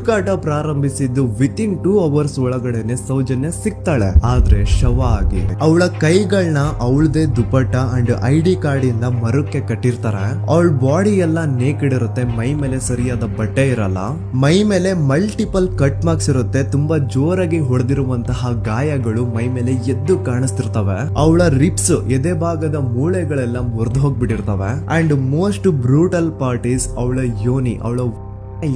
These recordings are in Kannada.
ಹುಡುಕಾಟ ಪ್ರಾರಂಭಿಸಿದ್ದು ವಿತಿನ್ 2 ಅವರ್ಸ್ ಒಳಗಡೆನೆ ಸೌಜನ್ಯ ಸಿಗ್ತಾಳೆ, ಆದ್ರೆ ಶವ ಆಗಿ. ಅವಳ ಕೈಗಳನ್ನ ಅವಳದೇ ದುಪಟ್ಟ ಅಂಡ್ ID ಕಾರ್ಡ್ ಇಂದ ಮರಕ್ಕೆ ಕಟ್ಟಿರ್ತಾರೆ. ಅವಳ ಬಾಡಿ ಎಲ್ಲ ನೇಕೆಡ್ ಇರುತ್ತೆ, ಮೈ ಮೇಲೆ ಸರಿಯಾದ ಬಟ್ಟೆ ಇರಲ್ಲ, ಮೈ ಮೇಲೆ ಮಲ್ಟಿಪಲ್ ಕಟ್ ಮಾರ್ಕ್ಸ್ ಇರುತ್ತೆ, ತುಂಬಾ ಜೋರಾಗಿ ಹೊಡೆದಿರುವಂತಹ ಗಾಯಗಳು ಮೈ ಮೇಲೆ ಎದ್ದು ಕಾಣಿಸ್ತಿರ್ತವೆ. ಅವಳ ರಿಪ್ಸ್ ಎದೆ ಭಾಗದ ಮೂಳೆಗಳೆಲ್ಲ ಮುರಿದು ಹೋಗ್ಬಿಟ್ಟಿರ್ತವೆ. And most brutal part is ಅವಳ ಯೋನಿ, ಅವಳ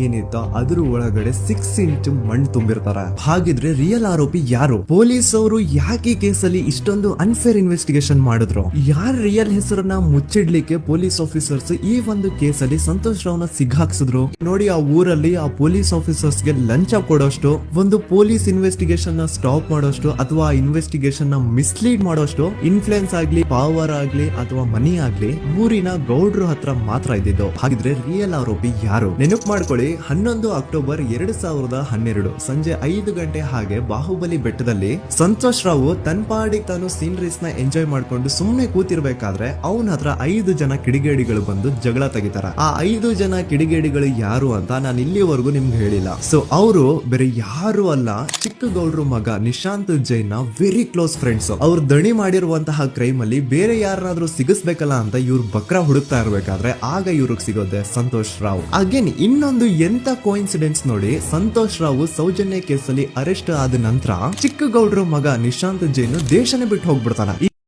ಏನಿತ್ತೋ ಅದ್ರ ಒಳಗಡೆ 6 ಇಂಚ್ ಮಣ್ಣು ತುಂಬಿರ್ತಾರೆ. ಹಾಗಿದ್ರೆ ರಿಯಲ್ ಆರೋಪಿ ಯಾರು? ಪೊಲೀಸ್ ಅವರು ಯಾಕೆ ಕೇಸಲ್ಲಿ ಇಷ್ಟೊಂದು ಅನ್ಫೇರ್ ಇನ್ವೆಸ್ಟಿಗೇಷನ್ ಮಾಡಿದ್ರು? ಯಾರ ರಿಯಲ್ ಹೆಸರನ್ನ ಮುಚ್ಚಿಡ್ಲಿಕ್ಕೆ ಪೊಲೀಸ್ ಆಫೀಸರ್ಸ್ ಈ ಒಂದು ಕೇಸಲ್ಲಿ ಸಂತೋಷ್ ರಾವ್ನ ಸಿಗ್ಹಾಕ್ಸಿದ್ರು? ನೋಡಿ, ಆ ಊರಲ್ಲಿ ಆ ಪೊಲೀಸ್ ಆಫೀಸರ್ಸ್ ಗೆ ಲಂಚ ಕೊಡೋಷ್ಟು, ಒಂದು ಪೊಲೀಸ್ ಇನ್ವೆಸ್ಟಿಗೇಷನ್ ನ ಸ್ಟಾಪ್ ಮಾಡೋಷ್ಟು ಅಥವಾ ಇನ್ವೆಸ್ಟಿಗೇಷನ್ ನ ಮಿಸ್ಲೀಡ್ ಮಾಡೋಷ್ಟು ಇನ್ಫ್ಲೂಯೆನ್ಸ್ ಆಗ್ಲಿ, ಪವರ್ ಆಗ್ಲಿ ಅಥವಾ ಮನಿ ಆಗ್ಲಿ ಊರಿನ ಗೌಡ್ರ ಹತ್ರ ಮಾತ್ರ ಇದ್ದಿದ್ದು. ಹಾಗಿದ್ರೆ ರಿಯಲ್ ಆರೋಪಿ ಯಾರು? ನೆನಪು ಮಾಡ್ಕೊಳ್ಳಿ, 11 ಅಕ್ಟೋಬರ್ 2012 ಸಂಜೆ 5 ಗಂಟೆ ಹಾಗೆ ಬಾಹುಬಲಿ ಬೆಟ್ಟದಲ್ಲಿ ಸಂತೋಷ್ ರಾವ್ ತನ್ನ ಪಾಡಿಗೆ ತಾನು ಸೀನರೀಸ್ ನ ಎಂಜಾಯ್ ಮಾಡ್ಕೊಂಡು ಸುಮ್ನೆ ಕೂತಿರ್ಬೇಕಾದ್ರೆ ಅವನ ಹತ್ರ 5 ಜನ ಕಿಡಿಗೇಡಿಗಳು ಬಂದು ಜಗಳ ತೆಗಿತಾರ. ಆ 5 ಜನ ಕಿಡಿಗೇಡಿಗಳು ಯಾರು ಅಂತ ನಾನು ಇಲ್ಲಿವರೆಗೂ ನಿಮ್ಗೆ ಹೇಳಿಲ್ಲ. ಸೊ ಅವರು ಬೇರೆ ಯಾರು ಅಲ್ಲ, ಚಿಕ್ಕ ಗೌಡ್ರ ಮಗ ನಿಶಾಂತ್ ಜೈನ್ ನ ವೆರಿ ಕ್ಲೋಸ್ ಫ್ರೆಂಡ್ಸ್. ಅವ್ರು ದಣಿ ಮಾಡಿರುವಂತಹ ಕ್ರೈಮ್ ಅಲ್ಲಿ ಬೇರೆ ಯಾರನ್ನಾದ್ರೂ ಸಿಗಿಸ್ಬೇಕಲ್ಲ ಅಂತ ಇವ್ರು ಬಕ್ರ ಹುಡುಕ್ತಾ ಇರ್ಬೇಕಾದ್ರೆ ಆಗ ಇವ್ರಿಗೆ ಸಿಗೋದೆ ಸಂತೋಷ್ ರಾವ್. ಅಗೇನ್ ಇನ್ನೊಂದು ಎಂತ ಕೋಇನ್ಸಿಡೆನ್ಸ್ ನೋಡಿ, ಸಂತೋಷ್ ರಾವ್ ಸೌಜನ್ಯ ಕೇಸಲ್ಲಿ ಅರೆಸ್ಟ್ ಆದ ನಂತರ ಚಿಕ್ಕ ಗೌಡ್ರ ಮಗ ನಿಶಾಂತ್ ಜೈನ್ ದೇಶನೇ ಬಿಟ್ಟು ಹೋಗ್ಬಿಡ್ತಾನೆ.